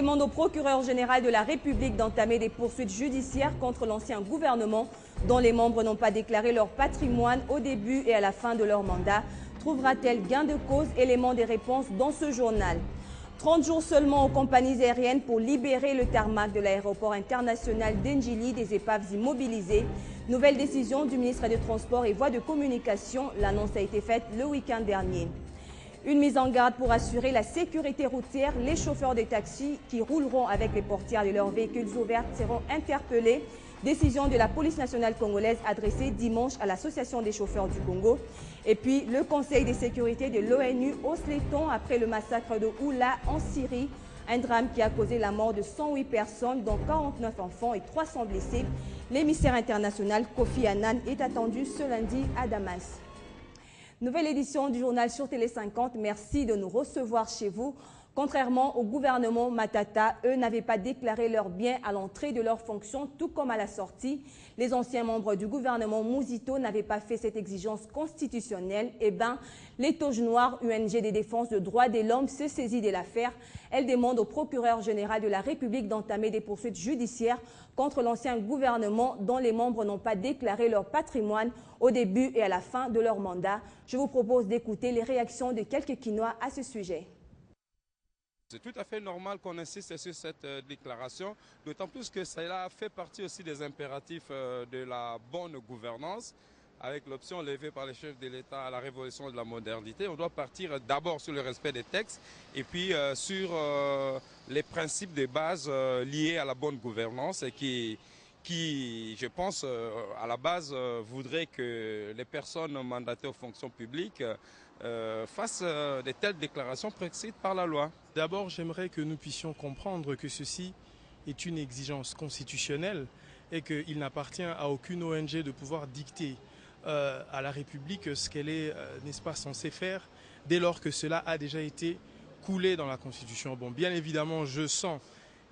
demande au procureur général de la République d'entamer des poursuites judiciaires contre l'ancien gouvernement dont les membres n'ont pas déclaré leur patrimoine au début et à la fin de leur mandat. Trouvera-t-elle gain de cause? Élément des réponses dans ce journal. 30 jours seulement aux compagnies aériennes pour libérer le tarmac de l'aéroport international d'Ndjili des épaves immobilisées. Nouvelle décision du ministre des Transports et Voies de Communication. L'annonce a été faite le week-end dernier. Une mise en garde pour assurer la sécurité routière. Les chauffeurs de taxis qui rouleront avec les portières de leurs véhicules ouverts seront interpellés. Décision de la police nationale congolaise adressée dimanche à l'Association des chauffeurs du Congo. Et puis, le Conseil de sécurité de l'ONU hausse les tons après le massacre de Oula en Syrie. Un drame qui a causé la mort de 108 personnes, dont 49 enfants et 300 blessés. L'émissaire international Kofi Annan est attendu ce lundi à Damas. Nouvelle édition du journal sur Télé 50. Merci de nous recevoir chez vous. Contrairement au gouvernement Matata, eux n'avaient pas déclaré leurs biens à l'entrée de leurs fonctions, tout comme à la sortie. Les anciens membres du gouvernement Mouzito n'avaient pas fait cette exigence constitutionnelle. Eh bien, les Toges Noirs, UNG des défenses de droits de l'homme, se saisit de l'affaire. Elle demande au procureur général de la République d'entamer des poursuites judiciaires contre l'ancien gouvernement dont les membres n'ont pas déclaré leur patrimoine au début et à la fin de leur mandat. Je vous propose d'écouter les réactions de quelques Quinois à ce sujet. C'est tout à fait normal qu'on insiste sur cette déclaration, d'autant plus que cela fait partie aussi des impératifs de la bonne gouvernance. Avec l'option levée par les chefs de l'État à la révolution de la modernité, on doit partir d'abord sur le respect des textes et puis sur les principes de base liés à la bonne gouvernance et qui, je pense, à la base, voudraient que les personnes mandatées aux fonctions publiques fassent de telles déclarations prescrites par la loi. D'abord, j'aimerais que nous puissions comprendre que ceci est une exigence constitutionnelle et qu'il n'appartient à aucune ONG de pouvoir dicter à la République ce qu'elle est, n'est-ce pas, censée faire dès lors que cela a déjà été coulé dans la Constitution. Bon, bien évidemment, je sens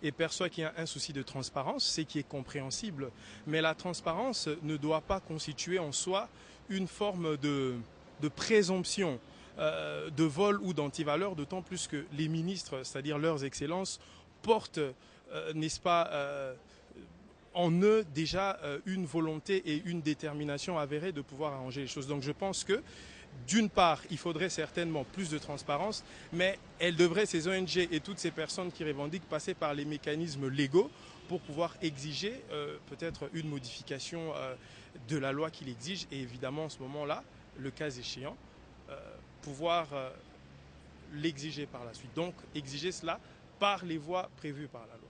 et perçoit qu'il y a un souci de transparence, ce qui est compréhensible, mais la transparence ne doit pas constituer en soi une forme de présomption de vol ou d'antivaleur, d'autant plus que les ministres, c'est-à-dire leurs excellences, portent, n'est-ce pas, en eux déjà une volonté et une détermination avérée de pouvoir arranger les choses. Donc je pense que, d'une part, il faudrait certainement plus de transparence, mais elles devraient, ces ONG et toutes ces personnes qui revendiquent, passer par les mécanismes légaux pour pouvoir exiger peut-être une modification de la loi qui l'exige et évidemment en ce moment-là, le cas échéant, pouvoir l'exiger par la suite. Donc exiger cela par les voies prévues par la loi.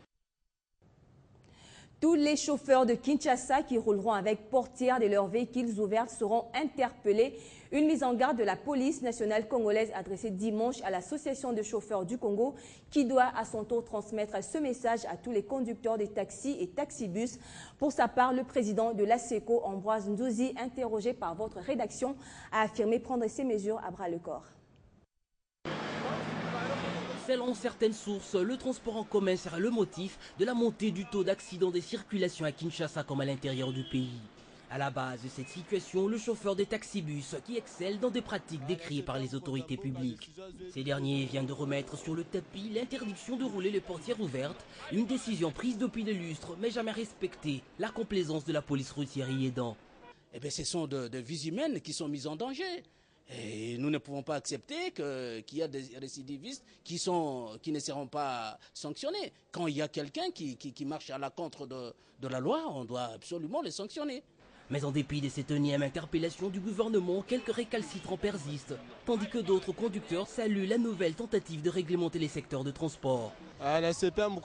Tous les chauffeurs de Kinshasa qui rouleront avec portière de leurs véhicules ouverts seront interpellés. Une mise en garde de la police nationale congolaise adressée dimanche à l'Association de chauffeurs du Congo qui doit à son tour transmettre ce message à tous les conducteurs des taxis et taxibus. Pour sa part, le président de l'ASECO, Ambroise Ndouzi, interrogé par votre rédaction, a affirmé prendre ces mesures à bras-le-corps. Selon certaines sources, le transport en commun sera le motif de la montée du taux d'accidents de circulation à Kinshasa comme à l'intérieur du pays. À la base de cette situation, le chauffeur des taxibus qui excelle dans des pratiques décriées par les autorités publiques. Ces derniers viennent de remettre sur le tapis l'interdiction de rouler les portières ouvertes, une décision prise depuis des lustres mais jamais respectée, la complaisance de la police routière y aidant. Eh bien, ce sont de vies humaines qui sont mises en danger. Et nous ne pouvons pas accepter qu'il y a des récidivistes qui ne seront pas sanctionnés. Quand il y a quelqu'un qui marche à la contre de la loi, on doit absolument les sanctionner. Mais en dépit de cette énième interpellation du gouvernement, quelques récalcitrants persistent, tandis que d'autres conducteurs saluent la nouvelle tentative de réglementer les secteurs de transport. La CPM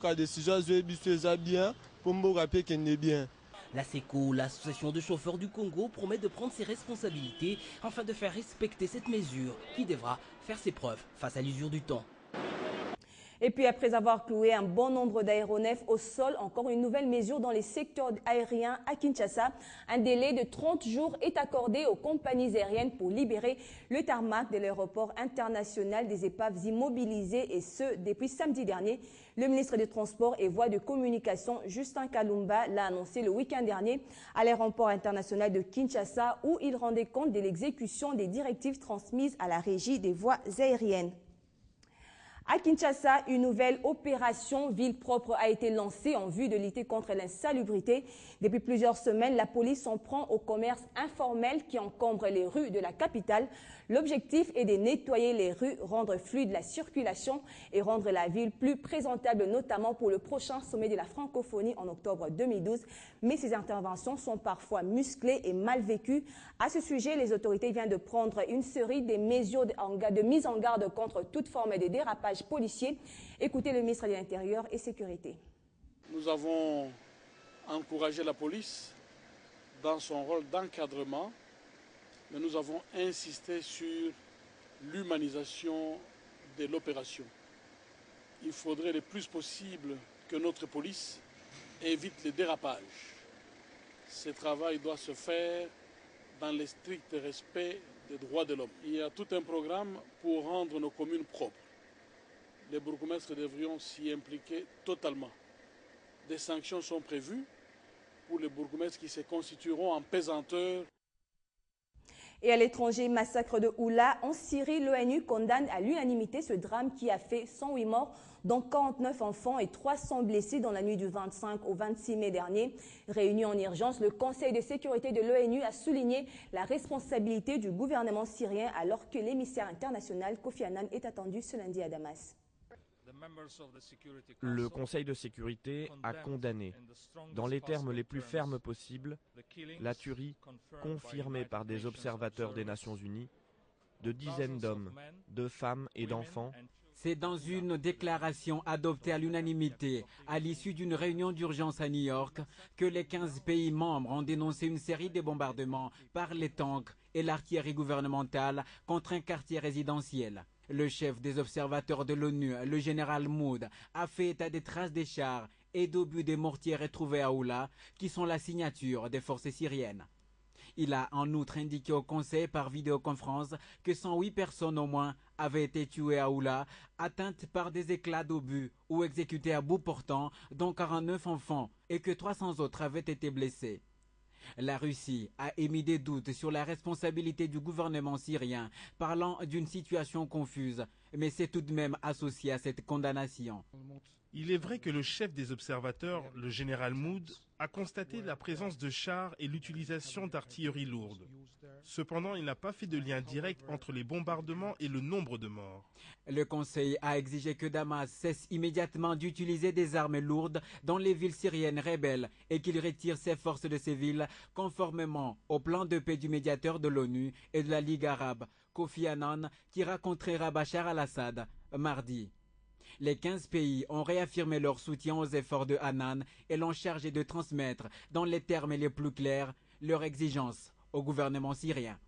a décision bien pour me rappeler qu'elle n'est bien. L'ASECO, l'association de chauffeurs du Congo, promet de prendre ses responsabilités afin de faire respecter cette mesure qui devra faire ses preuves face à l'usure du temps. Et puis après avoir cloué un bon nombre d'aéronefs au sol, encore une nouvelle mesure dans les secteurs aériens à Kinshasa. Un délai de 30 jours est accordé aux compagnies aériennes pour libérer le tarmac de l'aéroport international des épaves immobilisées et ce, depuis samedi dernier. Le ministre des Transports et Voies de Communication, Justin Kalumba, l'a annoncé le week-end dernier à l'aéroport international de Kinshasa où il rendait compte de l'exécution des directives transmises à la régie des voies aériennes. À Kinshasa, une nouvelle opération ville propre a été lancée en vue de lutter contre l'insalubrité. Depuis plusieurs semaines, la police s'en prend au commerce informel qui encombre les rues de la capitale. L'objectif est de nettoyer les rues, rendre fluide la circulation et rendre la ville plus présentable, notamment pour le prochain sommet de la francophonie en octobre 2012. Mais ces interventions sont parfois musclées et mal vécues. À ce sujet, les autorités viennent de prendre une série de mesures de mise en garde contre toute forme de dérapage policier. Écoutez le ministre de l'Intérieur et Sécurité. Nous avons encouragé la police dans son rôle d'encadrement, mais nous avons insisté sur l'humanisation de l'opération. Il faudrait le plus possible que notre police évite les dérapages. Ce travail doit se faire dans le strict respect des droits de l'homme. Il y a tout un programme pour rendre nos communes propres. Les bourgmestres devrions s'y impliquer totalement. Des sanctions sont prévues pour les bourgmestres qui se constitueront en pesanteurs. Et à l'étranger, massacre de Oula en Syrie, l'ONU condamne à l'unanimité ce drame qui a fait 108 morts, dont 49 enfants et 300 blessés dans la nuit du 25 au 26 mai dernier. Réuni en urgence, le Conseil de sécurité de l'ONU a souligné la responsabilité du gouvernement syrien alors que l'émissaire international Kofi Annan est attendu ce lundi à Damas. Le Conseil de sécurité a condamné, dans les termes les plus fermes possibles, la tuerie, confirmée par des observateurs des Nations Unies, de dizaines d'hommes, de femmes et d'enfants. C'est dans une déclaration adoptée à l'unanimité à l'issue d'une réunion d'urgence à New York que les 15 pays membres ont dénoncé une série de bombardements par les tanks et l'artillerie gouvernementale contre un quartier résidentiel. Le chef des observateurs de l'ONU, le général Mood, a fait état des traces des chars et d'obus des mortiers retrouvés à Oula, qui sont la signature des forces syriennes. Il a en outre indiqué au Conseil par vidéoconférence que 108 personnes au moins avaient été tuées à Oula, atteintes par des éclats d'obus ou exécutées à bout portant, dont 49 enfants, et que 300 autres avaient été blessés. La Russie a émis des doutes sur la responsabilité du gouvernement syrien, parlant d'une situation confuse, mais c'est tout de même associé à cette condamnation. Il est vrai que le chef des observateurs, le général Mood, a constaté la présence de chars et l'utilisation d'artillerie lourde. Cependant, il n'a pas fait de lien direct entre les bombardements et le nombre de morts. Le Conseil a exigé que Damas cesse immédiatement d'utiliser des armes lourdes dans les villes syriennes rebelles et qu'il retire ses forces de ces villes conformément au plan de paix du médiateur de l'ONU et de la Ligue arabe, Kofi Annan, qui rencontrera Bachar al-Assad mardi. Les 15 pays ont réaffirmé leur soutien aux efforts de Annan et l'ont chargé de transmettre, dans les termes les plus clairs, leurs exigences au gouvernement syrien.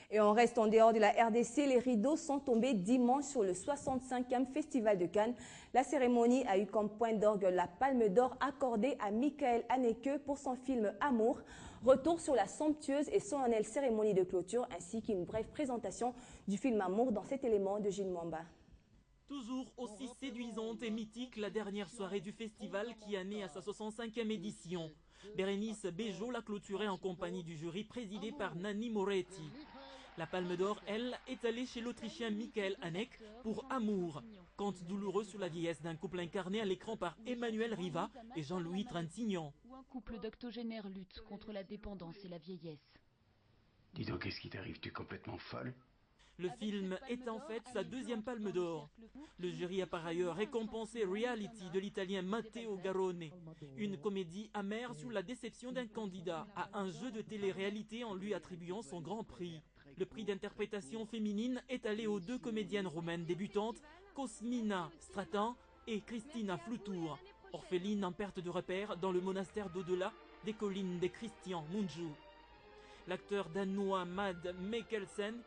Et on reste en dehors de la RDC. Les rideaux sont tombés dimanche sur le 65e Festival de Cannes. La cérémonie a eu comme point d'orgue la Palme d'Or accordée à Michael Haneke pour son film Amour. Retour sur la somptueuse et solennelle cérémonie de clôture ainsi qu'une brève présentation du film Amour dans cet élément de Gilles Mwamba. Toujours aussi séduisante et mythique, la dernière soirée du festival qui a né à sa 65e édition. Bérénice Bejo l'a clôturée en compagnie du jury présidé par Nanni Moretti. La Palme d'Or, elle, est allée chez l'Autrichien Michael Haneke pour Amour, conte douloureux sur la vieillesse d'un couple incarné à l'écran par Emmanuel Riva et Jean-Louis Trintignant. Où un couple d'octogénaires lutte contre la dépendance et la vieillesse. Dis donc, qu'est-ce qui t'arrive? Tu es complètement folle? Le film est en fait sa deuxième Palme d'Or. Le jury a par ailleurs récompensé Reality de l'italien Matteo Garrone, une comédie amère sur la déception d'un candidat à un jeu de télé-réalité en lui attribuant son grand prix. Le prix d'interprétation féminine est allé aux deux comédiennes roumaines débutantes, Cosmina Stratan et Cristina Flutur, orphelines en perte de repère dans le monastère d'au-delà des collines des Christian Mungiu. L'acteur danois Mads Mikkelsen,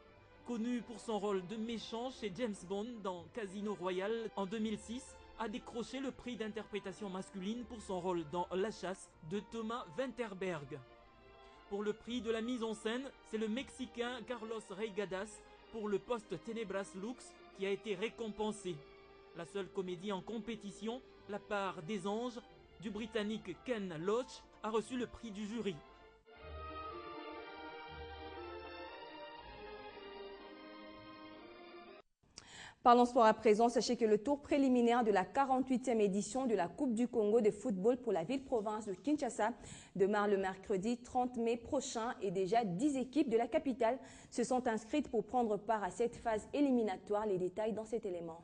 connu pour son rôle de méchant chez James Bond dans Casino Royale en 2006, a décroché le prix d'interprétation masculine pour son rôle dans La Chasse de Thomas Winterberg. Pour le prix de la mise en scène, c'est le Mexicain Carlos Reigadas pour le poste Tenebras Lux qui a été récompensé. La seule comédie en compétition, La part des anges, du Britannique Ken Loach, a reçu le prix du jury. Parlons sport à présent. Sachez que le tour préliminaire de la 48e édition de la Coupe du Congo de football pour la ville-province de Kinshasa démarre le mercredi 30 mai prochain et déjà 10 équipes de la capitale se sont inscrites pour prendre part à cette phase éliminatoire. Les détails dans cet élément.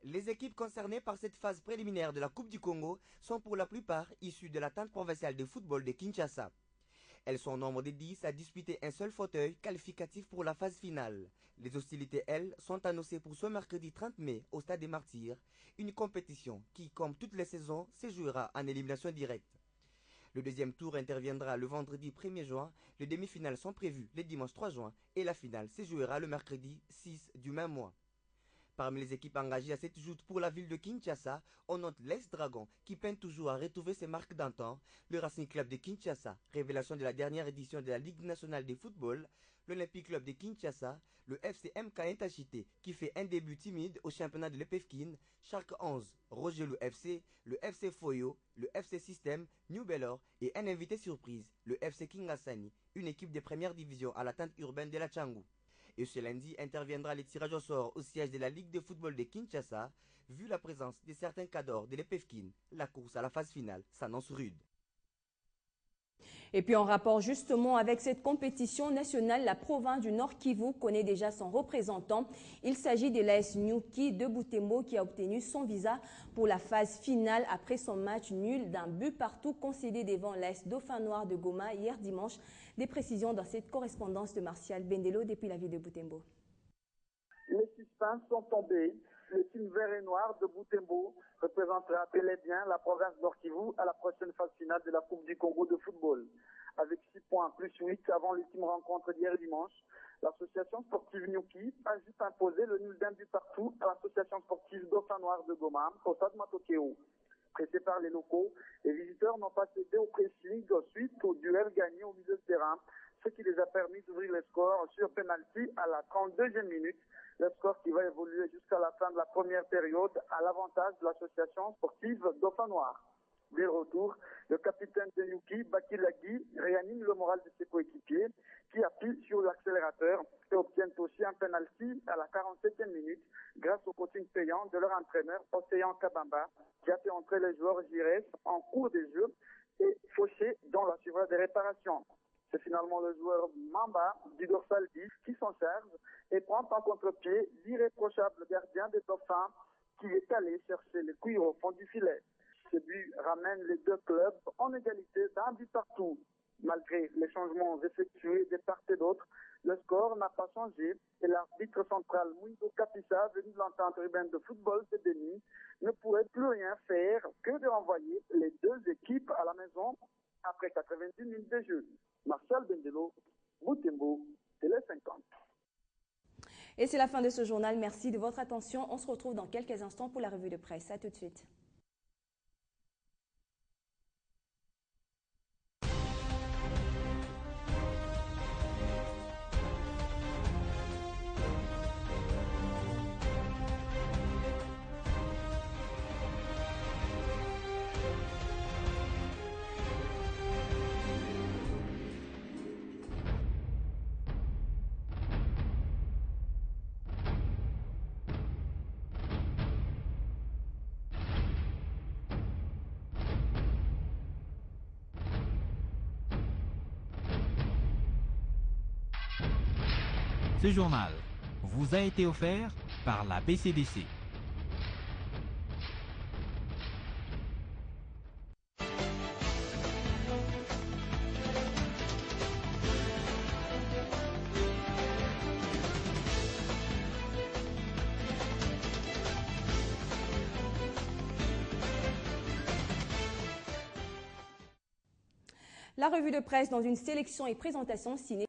Les équipes concernées par cette phase préliminaire de la Coupe du Congo sont pour la plupart issues de la tente provinciale de football de Kinshasa. Elles sont au nombre de 10 à disputer un seul fauteuil qualificatif pour la phase finale. Les hostilités, elles, sont annoncées pour ce mercredi 30 mai au Stade des Martyrs, une compétition qui, comme toutes les saisons, se jouera en élimination directe. Le deuxième tour interviendra le vendredi 1er juin, les demi-finales sont prévues le dimanche 3 juin et la finale se jouera le mercredi 6 du même mois. Parmi les équipes engagées à cette joute pour la ville de Kinshasa, on note l'Est Dragon qui peine toujours à retrouver ses marques d'antan, le Racing Club de Kinshasa, révélation de la dernière édition de la Ligue nationale de football, l'Olympique Club de Kinshasa, le FC MK Intachité qui fait un début timide au championnat de l'Epefkin, Shark 11, Roger le FC Foyo, le FC System, New Bellor et un invité surprise, le FC Kingasani, une équipe de première division à la tente urbaine de la Tchangou. Et ce lundi interviendra le tirage au sort au siège de la Ligue de football de Kinshasa. Vu la présence de certains cadors de l'Epefkin, la course à la phase finale s'annonce rude. Et puis en rapport justement avec cette compétition nationale, la province du Nord Kivu connaît déjà son représentant. Il s'agit de l'AS Nyuki de Butembo qui a obtenu son visa pour la phase finale après son match nul d'un but partout concédé devant l'AS Dauphin Noir de Goma hier dimanche. Des précisions dans cette correspondance de Martial Bendelo depuis la ville de Butembo. Les suspens sont tombés. Le team vert et noir de Butembo représentera bel et bien la province Nord Kivu à la prochaine phase finale de la Coupe du Congo de football. Avec 6 points plus 8 avant l'ultime rencontre d'hier dimanche, l'association sportive Nyuki a juste imposé le nul d'un but partout à l'association sportive Dauphin Noir de Goma au stade Matokeo. Pressés par les locaux, les visiteurs n'ont pas cédé au pressing suite au duel gagné au milieu de terrain, ce qui les a permis d'ouvrir les scores sur penalty à la 32e minute. Le score qui va évoluer jusqu'à la fin de la première période à l'avantage de l'association sportive Dauphin Noir. Dès le retour, le capitaine de Nyuki, Baki Lagui, réanime le moral de ses coéquipiers qui appuient sur l'accélérateur et obtiennent aussi un penalty à la 47e minute grâce au coaching payant de leur entraîneur Océan Kabamba qui a fait entrer les joueurs Jires en cours de jeu et Fauché dans la suivra des réparations. C'est finalement le joueur Mamba du dorsal 10 qui s'en charge et prend en contre-pied l'irréprochable gardien des Dauphins qui est allé chercher les cuirs au fond du filet. Ce but ramène les deux clubs en égalité d'un but partout. Malgré les changements effectués de part et d'autre, le score n'a pas changé et l'arbitre central Mouindo Kapissa, venu de l'entente urbaine de football de Denis, ne pourrait plus rien faire que de renvoyer les deux équipes à la maison après 90 minutes de jeu. Martial Bendelo, Butembo, Télé 50. Et c'est la fin de ce journal. Merci de votre attention. On se retrouve dans quelques instants pour la revue de presse. À tout de suite. Ce journal vous a été offert par la BCDC. La revue de presse dans une sélection et présentation ciné.